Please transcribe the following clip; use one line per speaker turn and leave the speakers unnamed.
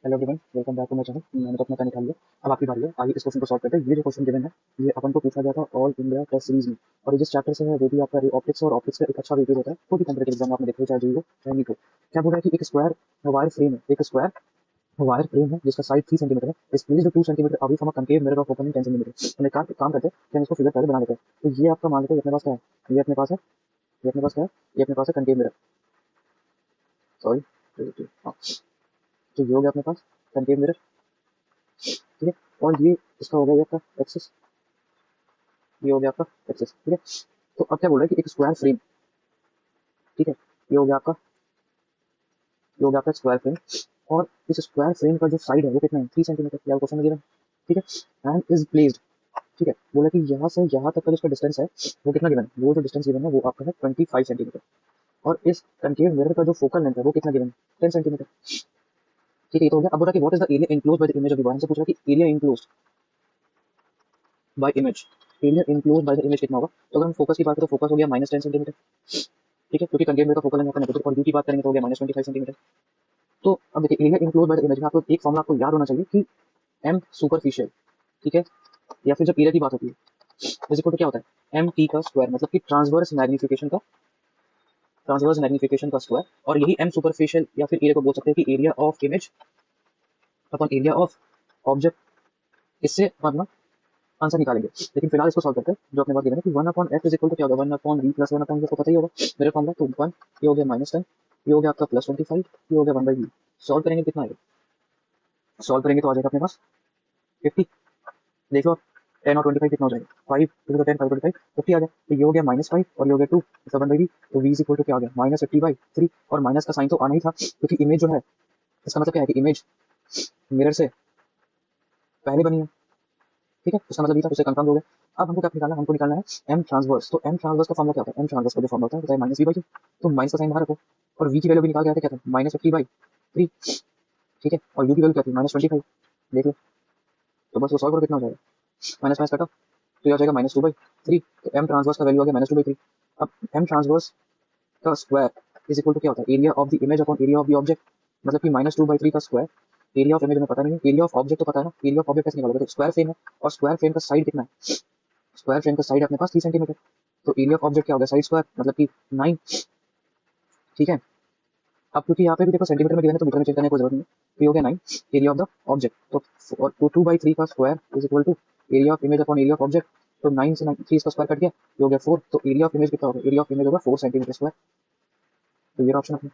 Hello everyone, welcome back to my channel. मैंने तो अपना टाइम निकाल लिया, अब आपकी बारी है। आइए इस क्वेश्चन को सॉल्व करते हैं। ये जो क्वेश्चन गिवन है ये अपन को पूछा गया था ऑल इंडिया टेस्ट सीरीज में, और ये जिस चैप्टर से है वो भी आपका ऑप्टिक्स, और ऑप्टिक्स का एक अच्छा वेटेज होता है। कोई भी कंप्यूटर एग्जाम आपने देखो, चाहे जेईई हो चाहे नीट हो। क्या बोल रहा है कि एक स्क्वायर वायर फ्रेम है, एक स्क्वायर वायर फ्रेम है जिसका साइड 3 सेंटीमीटर है, इस placed 2 centimetre away from a concave mirror of opening 10 centimetre. हम एक काम करते हैं कि हम इसको फिगर पहले बना लेते हैं। तो ये आपका मान लेते हैं, ये अपने पास क्या है, ये अपने पास है, ये अपने पास क्या है, ये अपने पास है कनकेव मिरर, सॉरी, हाँ। तो ये हो गया अपने पास कनकेव मिरर, ठीक है। और ये इसका हो गया ये आपका एक्सिस, ये हो गया आपका एक्सेस, ठीक है। तो अब क्या बोल रहा है कि एक स्क्वायर फ्रेम, ठीक है, ये हो गया आपका, ये हो गया आपका स्क्वायर फ्रेम, और इस स्क्वायर फ्रेम का जो साइड है वो कितना है, 3 सेंटीमीटर, या क्वेश्चन में गिवन, ठीक है। एंड इज प्लेस्ड, ठीक है, बोला कि यहाँ से यहाँ तक का जो डिस्टेंस है वो कितना गिवन है, वो जो डिस्टेंस गिवन है वो आपका है 25 सेंटीमीटर। और इस कनकेव मिरर का जो फोकल लेंथ है वो कितना गिवन है, 10 सेंटीमीटर, ठीक है। ये तो हो गया। अब बोल रहा है कि what is the area enclose by the image of the body. हमसे पूछ रहा है कि area enclose by image, area enclose by the image कितना होगा। तो अगर हम फोकस की बात करें तो फोकस हो गया -10 सेंटीमीटर, ठीक है, क्योंकि कंटेनर में का फोकल लेंथ आपका नेगेटिव, और यू की बात करेंगे तो हो गया -25 सेंटीमीटर। तो अब देखिए area enclose by the image में आपको एक फॉर्मूला आपको याद होना चाहिए कि एम सुपरफिशियल, ठीक है, या फिर जब एरिया की बात होती है इज इक्वल टू क्या होता है, एम टी का स्क्वायर, मतलब कि ट्रांसवर्स मैग्निफिकेशन का स्क्वायर। और यही एम सुपरफिशियल या फिर एरिया को बोल सकते हैं कि area of image upon area of object. इससे हम अपना आंसर निकालेंगे, लेकिन फिलहाल इसको सॉल्व करते हैं। जो अपने पास गिवन है कि 1/f इज इक्वल टू क्या होगा, 1/v प्लस 1/v को पता ही होगा मेरे फॉर्मूला, तो 1, ये हो गया -10, ये हो गया आपका +25, ये हो गया 1/v। सॉल्व करेंगे कितना आएगा, सॉल्व करेंगे तो आ जाएगा अपने पास 50। देख लो आप, 10 और 25 कितना हो जाएगा, 5 टू 10, 5 25 50 आ गया। तो ये हो गया -5 और ये हो गया 2, मतलब 1/v। तो v इज इक्वल टू क्या आ गया, -50/3। और माइनस का साइन तो आना ही था, क्योंकि इमेज जो है, इसका मतलब क्या है कि इमेज मिरर से पहले बनी है, ठीक है। इसका मतलब ये था, उससे कंफर्म हो गया। अब हमको क्या निकालना है, हमको निकालना है एम ट्रांसवर्स। तो एम ट्रांसवर्स का फॉर्मूला क्या होता है, एम ट्रांसवर्स का जो फॉर्मूला होता है -v/2। तो माइनस का साइन बाहर रखो, और v की वैल्यू भी निकाल के आया था, क्या था, -50/3, ठीक है। और u की वैल्यू क्या थी, -25, देख लो। तो बस वो सॉल्व करो, कितना हो जाएगा, माइनस माइनस कटा, तो ये हो जाएगा -2/3। तो एम ट्रांसवर्स का वैल्यू आ गया -2/3। अब एम ट्रांसवर्स का स्क्वायर इज इक्वल टू क्या होता है, area of the image upon area of the object, मतलब कि -2/3 का स्क्वायर। एरिया ऑफ इमेज हमें पता नहीं है, एरिया ऑफ ऑब्जेक्ट तो पता है ना, एरिया ऑफ ऑब्जेक्ट कैसे निकालोगे, तो स्क्वायर फ्रेम है, और स्क्वायर फ्रेम का साइड कितना है, स्क्वायर फ्रेम का साइड अपने पास 3 सेंटीमीटर। तो एरिया ऑफ ऑब्जेक्ट क्या होगा, साइड स्क्वायर, मतलब कि 9, ठीक है। अब क्योंकि यहाँ पे भी देखो सेंटीमीटर में गिवन है तो मीटर में चेंज करने की कोई जरूरत नहीं है, तो ये हो गया 9 एरिया ऑफ द ऑब्जेक्ट। तो और 2/3 का square is equal to area of image upon area of object. तो 9 से 3 का स्क्वायर कट गया, ये हो गया 4। तो एरिया ऑफ इमेज कितना होगा, एरिया ऑफ इमेज होगा 4 सेंटीमीटर स्क्वायर। तो ये ऑप्शन अपना